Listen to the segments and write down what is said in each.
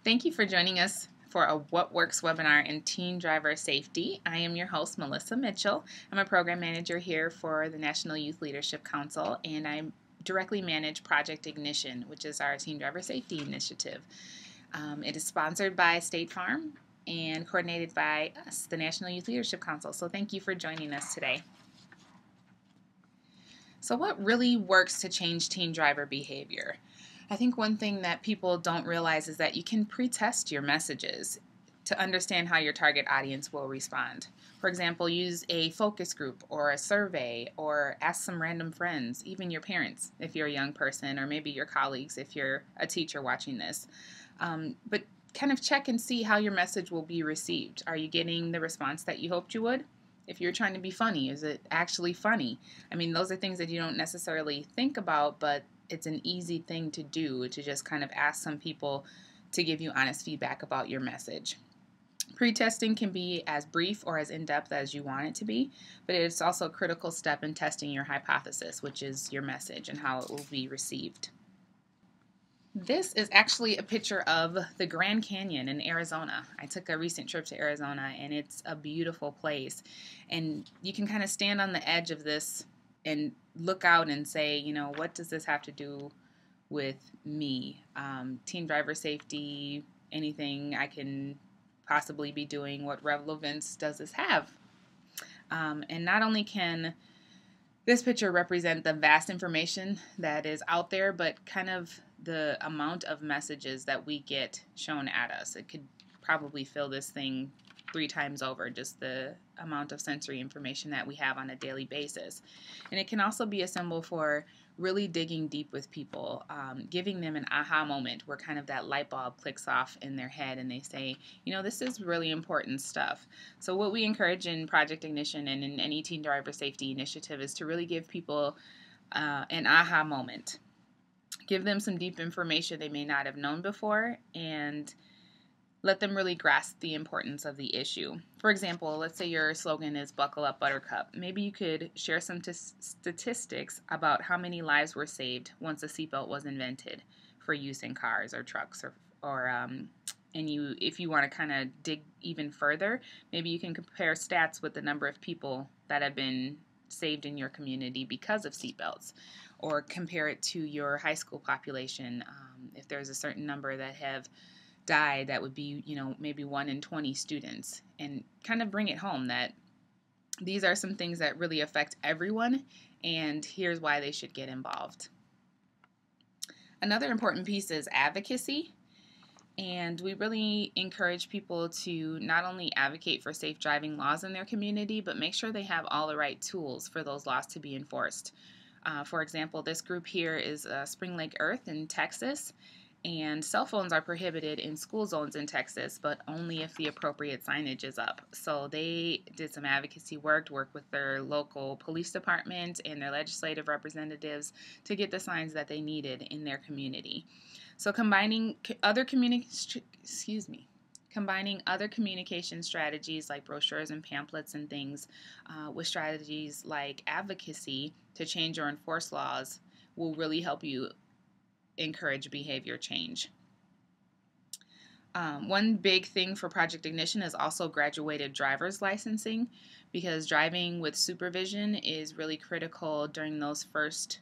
Thank you for joining us for a What Works webinar in teen driver safety. I am your host, Melissa Mitchell. I'm a program manager here for the National Youth Leadership Council, and I directly manage Project Ignition, which is our teen driver safety initiative. It is sponsored by State Farm and coordinated by us, the National Youth Leadership Council. So thank you for joining us today. So what really works to change teen driver behavior? I think one thing that people don't realize is that you can pre-test your messages to understand how your target audience will respond. For example, use a focus group or a survey, or ask some random friends, even your parents if you're a young person, or maybe your colleagues if you're a teacher watching this. But kind of check and see how your message will be received. Are you getting the response that you hoped you would? If you're trying to be funny, is it actually funny? I mean, those are things that you don't necessarily think about, but it's an easy thing to do, to just kind of ask some people to give you honest feedback about your message. Pre-testing can be as brief or as in-depth as you want it to be, but it's also a critical step in testing your hypothesis, which is your message and how it will be received. This is actually a picture of the Grand Canyon in Arizona. I took a recent trip to Arizona, and it's a beautiful place. And you can kind of stand on the edge of this and look out and say, you know, what does this have to do with me? Teen driver safety, anything I can possibly be doing, what relevance does this have? And not only can this picture represent the vast information that is out there, but kind of the amount of messages that we get shown at us. It could probably fill this thing 3 times over, just the amount of sensory information that we have on a daily basis. And it can also be a symbol for really digging deep with people, giving them an aha moment where kind of that light bulb clicks off in their head and they say, you know, this is really important stuff. So what we encourage in Project Ignition and in any teen driver safety initiative is to really give people an aha moment. Give them some deep information they may not have known before, and let them really grasp the importance of the issue. For example, let's say your slogan is Buckle Up Buttercup. Maybe you could share some statistics about how many lives were saved once a seatbelt was invented for use in cars or trucks, if you want to kind of dig even further, maybe you can compare stats with the number of people that have been saved in your community because of seatbelts, or compare it to your high school population. If there's a certain number that have died, that would be, you know, maybe 1 in 20 students, and kind of bring it home that these are some things that really affect everyone, and here's why they should get involved. Another important piece is advocacy. And we really encourage people to not only advocate for safe driving laws in their community, but make sure they have all the right tools for those laws to be enforced. For example, this group here is Spring Lake Earth in Texas, and cell phones are prohibited in school zones in Texas, but only if the appropriate signage is up. So they did some advocacy work with their local police department and their legislative representatives to get the signs that they needed in their community. So combining other communication strategies like brochures and pamphlets and things with strategies like advocacy to change or enforce laws will really help you encourage behavior change. One big thing for Project Ignition is also graduated driver's licensing, because driving with supervision is really critical during those first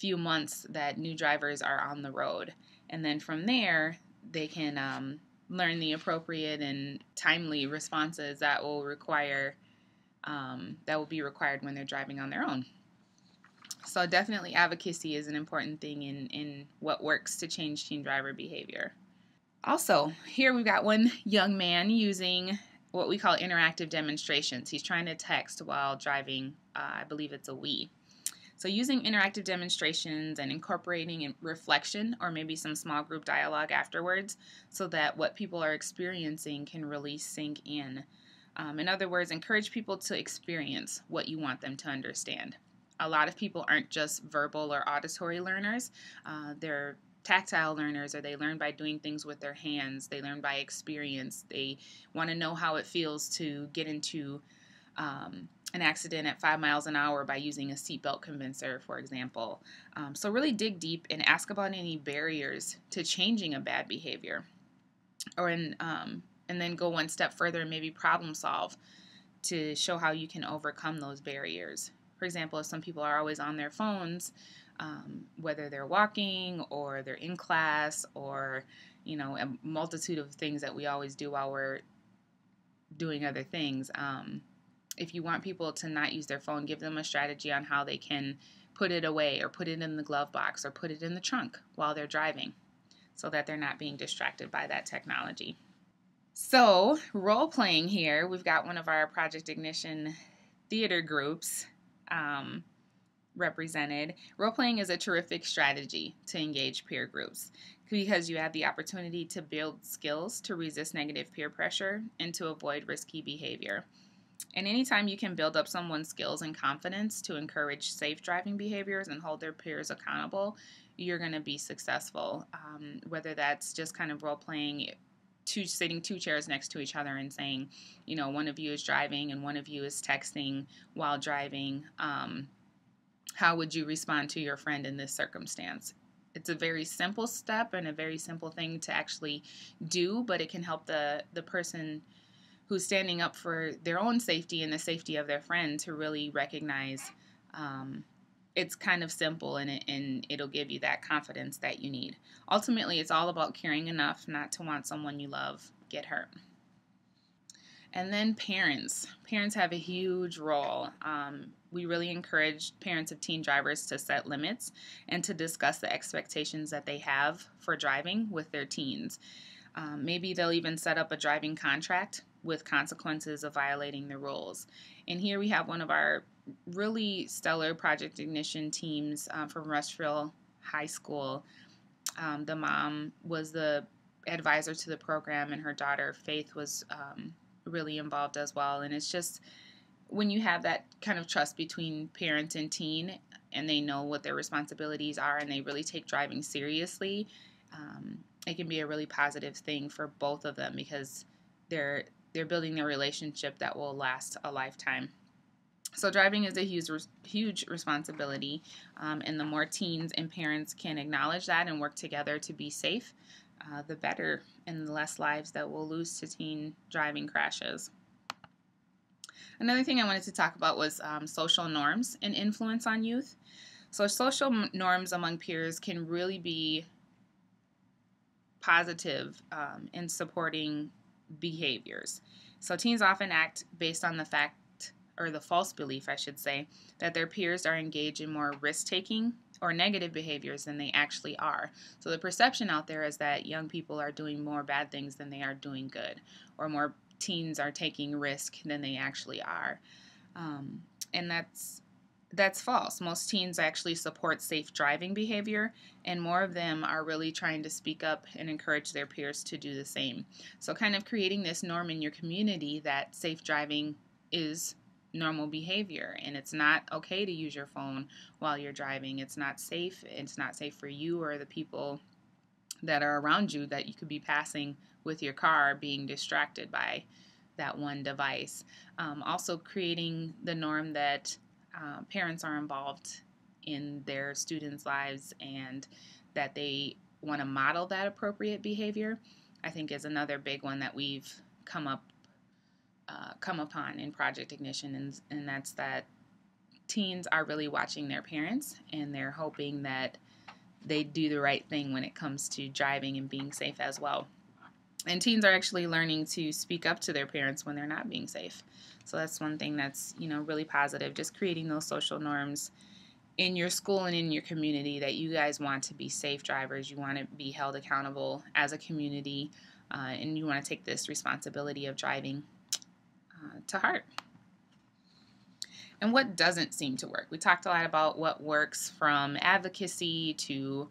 few months that new drivers are on the road. And then from there, they can learn the appropriate and timely responses that will be required when they're driving on their own. So definitely advocacy is an important thing in what works to change teen driver behavior. Also, here we've got one young man using what we call interactive demonstrations. He's trying to text while driving, I believe it's a Wii. So using interactive demonstrations and incorporating reflection or maybe some small group dialogue afterwards, so that what people are experiencing can really sink in. In other words, encourage people to experience what you want them to understand. A lot of people aren't just verbal or auditory learners. They're tactile learners, or they learn by doing things with their hands. They learn by experience. They want to know how it feels to get into an accident at 5 miles an hour by using a seatbelt convincer, for example. So really dig deep and ask about any barriers to changing a bad behavior, and then go one step further and maybe problem solve to show how you can overcome those barriers. For example, if some people are always on their phones, whether they're walking or they're in class, or a multitude of things that we always do while we're doing other things. If you want people to not use their phone, give them a strategy on how they can put it away, or put it in the glove box, or put it in the trunk while they're driving, so that they're not being distracted by that technology. So, role playing here, we've got one of our Project Ignition theater groups represented. Role playing is a terrific strategy to engage peer groups, because you have the opportunity to build skills to resist negative peer pressure and to avoid risky behavior. And anytime you can build up someone's skills and confidence to encourage safe driving behaviors and hold their peers accountable, you're going to be successful. Whether that's just kind of role playing, sitting two chairs next to each other and saying, one of you is driving and one of you is texting while driving. How would you respond to your friend in this circumstance? It's a very simple step and a very simple thing to actually do, but it can help the person who's standing up for their own safety and the safety of their friend to really recognize it's kind of simple, and it'll give you that confidence that you need. Ultimately, it's all about caring enough not to want someone you love get hurt. And then parents. Parents have a huge role. We really encourage parents of teen drivers to set limits and to discuss the expectations that they have for driving with their teens. Maybe they'll even set up a driving contract with consequences of violating the rules. And here we have one of our really stellar Project Ignition teams from Rushville High School. The mom was the advisor to the program, and her daughter, Faith, was really involved as well. And it's just, when you have that kind of trust between parent and teen, and they know what their responsibilities are, and they really take driving seriously, it can be a really positive thing for both of them, because they're building a relationship that will last a lifetime. So driving is a huge responsibility, and the more teens and parents can acknowledge that and work together to be safe, the better, and the less lives that we'll lose to teen driving crashes. Another thing I wanted to talk about was social norms and influence on youth. So social norms among peers can really be positive in supporting behaviors. So teens often act based on the fact, or the false belief, I should say, that their peers are engaged in more risk-taking or negative behaviors than they actually are. So the perception out there is that young people are doing more bad things than they are doing good, or more teens are taking risk than they actually are. And that's false. Most teens actually support safe driving behavior, and more of them are really trying to speak up and encourage their peers to do the same. So kind of creating this norm in your community that safe driving is normal behavior, and it's not okay to use your phone while you're driving. It's not safe. It's not safe for you or the people that are around you that you could be passing with your car, being distracted by that one device. Also creating the norm that parents are involved in their students' lives, and that they want to model that appropriate behavior, I think is another big one that we've come upon in Project Ignition, and that's that teens are really watching their parents, and they're hoping that they do the right thing when it comes to driving and being safe as well. And teens are actually learning to speak up to their parents when they're not being safe. So that's one thing that's, really positive, just creating those social norms in your school and in your community that you guys want to be safe drivers. You want to be held accountable as a community, and you want to take this responsibility of driving to heart. And what doesn't seem to work? We talked a lot about what works, from advocacy to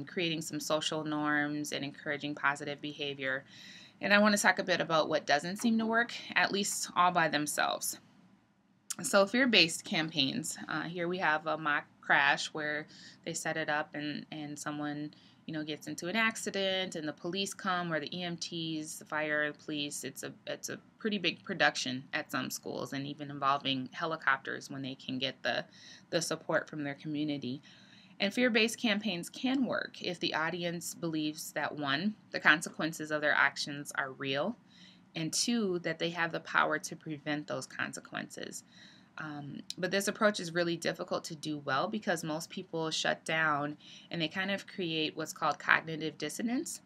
creating some social norms and encouraging positive behavior. And I want to talk a bit about what doesn't seem to work, at least all by themselves. So fear-based campaigns. Here we have a mock crash where they set it up, and someone gets into an accident and the police come, or the EMTs, the fire, the police. It's a pretty big production at some schools, and even involving helicopters when they can get the support from their community. And fear-based campaigns can work if the audience believes that, one, the consequences of their actions are real, and two, that they have the power to prevent those consequences. But this approach is really difficult to do well because most people shut down and they kind of create what's called cognitive dissonance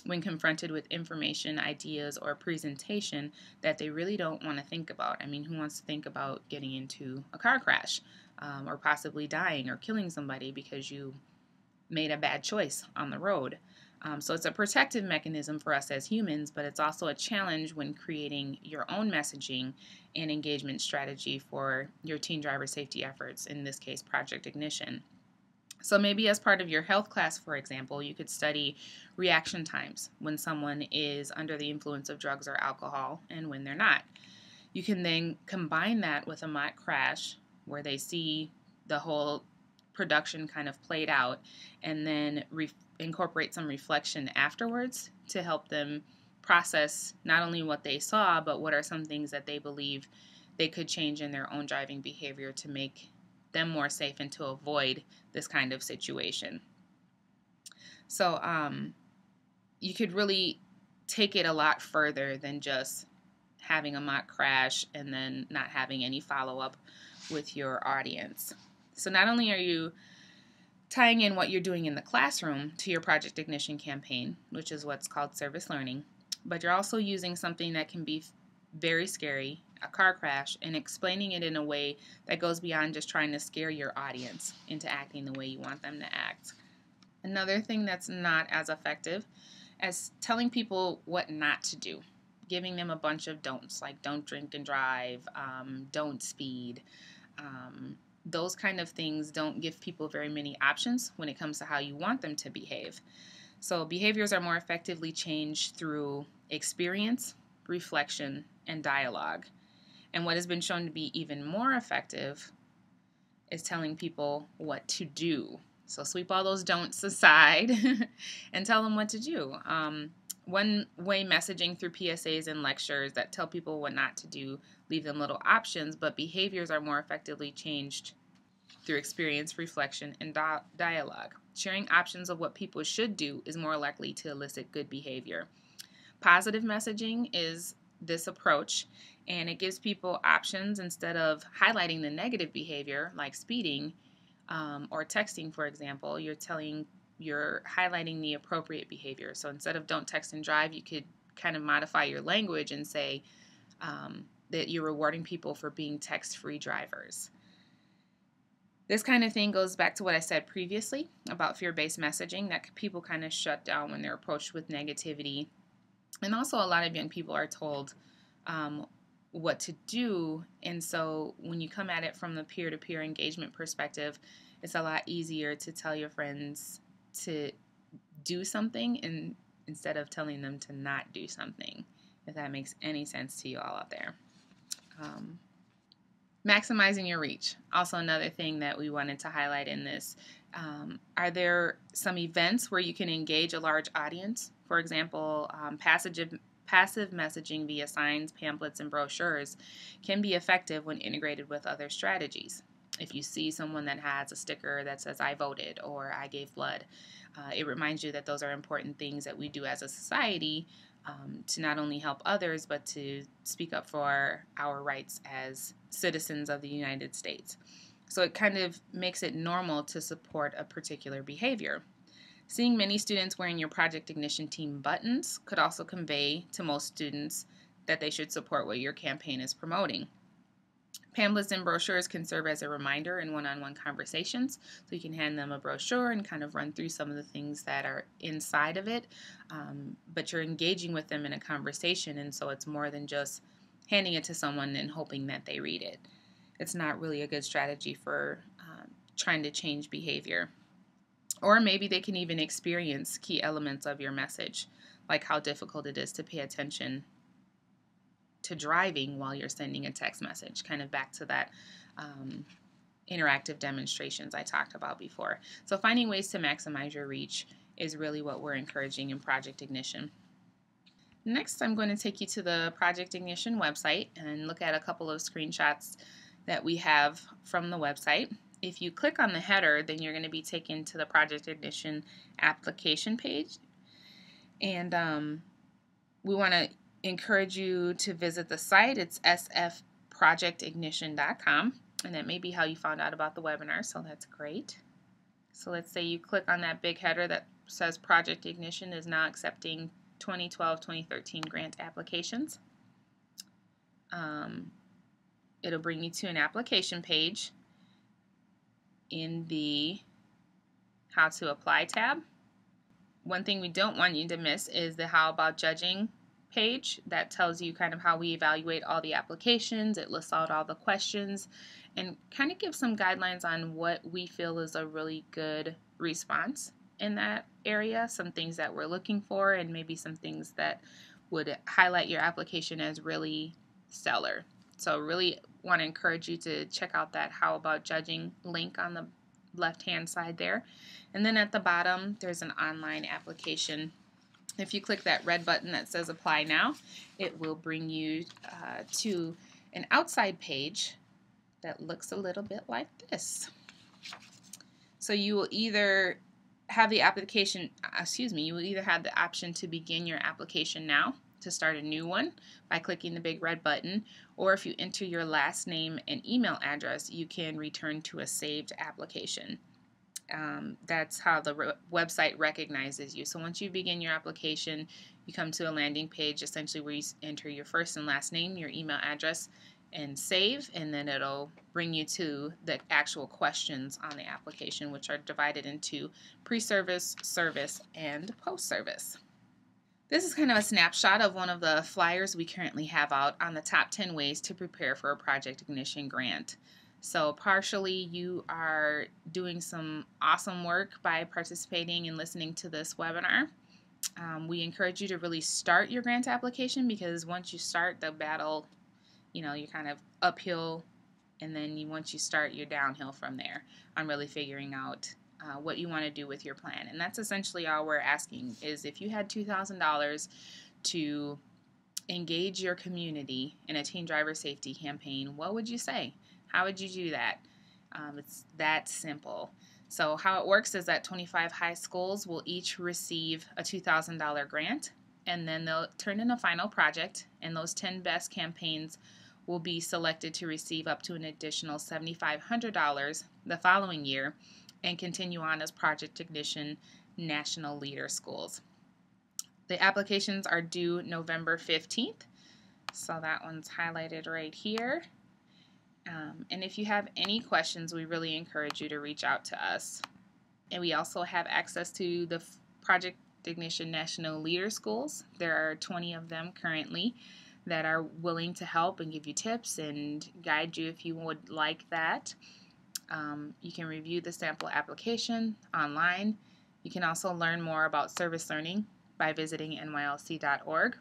when confronted with information, ideas, or presentation that they really don't want to think about. I mean, who wants to think about getting into a car crash or possibly dying or killing somebody because you made a bad choice on the road? So it's a protective mechanism for us as humans, but it's also a challenge when creating your own messaging and engagement strategy for your teen driver safety efforts, in this case, Project Ignition. So maybe as part of your health class, for example, you could study reaction times when someone is under the influence of drugs or alcohol and when they're not. You can then combine that with a mock crash where they see the whole production kind of played out, and then incorporate some reflection afterwards to help them process not only what they saw, but what are some things that they believe they could change in their own driving behavior to make them more safe and to avoid this kind of situation. So you could really take it a lot further than just having a mock crash and then not having any follow-up with your audience. So not only are you tying in what you're doing in the classroom to your Project Ignition campaign, which is what's called service learning, but you're also using something that can be very scary, a car crash, and explaining it in a way that goes beyond just trying to scare your audience into acting the way you want them to act. Another thing that's not as effective as telling people what not to do, giving them a bunch of don'ts, like don't drink and drive, don't speed. Those kind of things don't give people very many options when it comes to how you want them to behave. So behaviors are more effectively changed through experience, reflection, and dialogue. And what has been shown to be even more effective is telling people what to do. So sweep all those don'ts aside and tell them what to do. One way messaging through PSAs and lectures that tell people what not to do leave them little options, but behaviors are more effectively changed through experience, reflection, and dialogue. Sharing options of what people should do is more likely to elicit good behavior. Positive messaging is this approach, and it gives people options instead of highlighting the negative behavior like speeding or texting, for example. You're highlighting the appropriate behavior. So instead of don't text and drive, you could kind of modify your language and say that you're rewarding people for being text-free drivers. This kind of thing goes back to what I said previously about fear-based messaging, that people kind of shut down when they're approached with negativity. And also a lot of young people are told what to do, and so when you come at it from the peer-to-peer engagement perspective, it's a lot easier to tell your friends to do something instead of telling them to not do something, if that makes any sense to you all out there. Maximizing your reach, also another thing that we wanted to highlight in this. Are there some events where you can engage a large audience? For example, passive messaging via signs, pamphlets, and brochures can be effective when integrated with other strategies. If you see someone that has a sticker that says I voted or I gave blood, it reminds you that those are important things that we do as a society to not only help others, but to speak up for our rights as citizens of the United States. So it kind of makes it normal to support a particular behavior. Seeing many students wearing your Project Ignition team buttons could also convey to most students that they should support what your campaign is promoting. Pamphlets and brochures can serve as a reminder in one-on-one conversations, so you can hand them a brochure and kind of run through some of the things that are inside of it, but you're engaging with them in a conversation, and so it's more than just handing it to someone and hoping that they read it. It's not really a good strategy for trying to change behavior. Or maybe they can even experience key elements of your message, like how difficult it is to pay attention to driving while you're sending a text message, kind of back to that interactive demonstrations I talked about before. So finding ways to maximize your reach is really what we're encouraging in Project Ignition. Next, I'm going to take you to the Project Ignition website and look at a couple of screenshots that we have from the website. If you click on the header, then you're going to be taken to the Project Ignition application page. And we want to encourage you to visit the site. It's sfprojectignition.com, and that may be how you found out about the webinar, so that's great. So let's say you click on that big header that says Project Ignition is now accepting 2012-2013 grant applications. It'll bring you to an application page in the How to Apply tab. One thing we don't want you to miss is the How About Judging page. That tells you kind of how we evaluate all the applications. It lists out all the questions and kind of gives some guidelines on what we feel is a really good response in that area, some things that we're looking for, and maybe some things that would highlight your application as really stellar. So really want to encourage you to check out that How About Judging link on the left-hand side there. And then at the bottom, there's an online application. If you click that red button that says Apply Now, it will bring you to an outside page that looks a little bit like this. So you will either have the application, you will either have the option to begin your application now, to start a new one by clicking the big red button, or if you enter your last name and email address, you can return to a saved application. That's how the website recognizes you. So once you begin your application, you come to a landing page essentially where you enter your first and last name, your email address, and save, and then it'll bring you to the actual questions on the application, which are divided into pre-service, service, and post-service. This is kind of a snapshot of one of the flyers we currently have out on the top 10 ways to prepare for a Project Ignition grant. So partially you are doing some awesome work by participating and listening to this webinar. We encourage you to really start your grant application, because once you start the battle, you're kind of uphill, and then once you start, you're downhill from there on really figuring out what you want to do with your plan. And that's essentially all we're asking, is if you had $2,000 to engage your community in a teen driver safety campaign, what would you say? How would you do that? It's that simple. So how it works is that 25 high schools will each receive a $2,000 grant, and then they'll turn in a final project, and those 10 best campaigns will be selected to receive up to an additional $7,500 the following year and continue on as Project Ignition National Leader Schools. The applications are due November 15th, so that one's highlighted right here. And if you have any questions, we really encourage you to reach out to us. And we also have access to the Project Ignition National Leader Schools. There are 20 of them currently that are willing to help and give you tips and guide you if you would like that. You can review the sample application online. You can also learn more about service learning by visiting NYLC.org.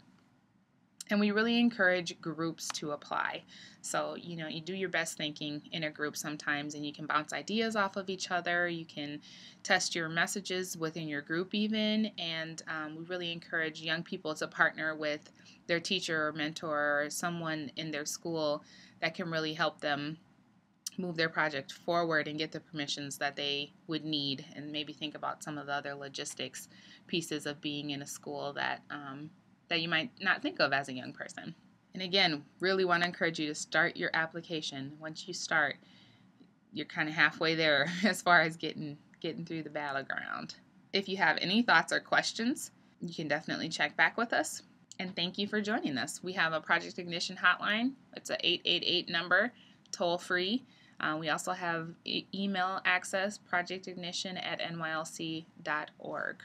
And we really encourage groups to apply. So, you do your best thinking in a group sometimes, and you can bounce ideas off of each other. You can test your messages within your group even, and we really encourage young people to partner with their teacher or mentor or someone in their school that can really help them move their project forward and get the permissions that they would need, and maybe think about some of the other logistics pieces of being in a school that you might not think of as a young person. And again, really want to encourage you to start your application. Once you start, you're kind of halfway there as far as getting through the battleground. If you have any thoughts or questions, you can definitely check back with us. And thank you for joining us. We have a Project Ignition hotline. It's a 888 number, toll free. We also have email access, projectignition@nylc.org.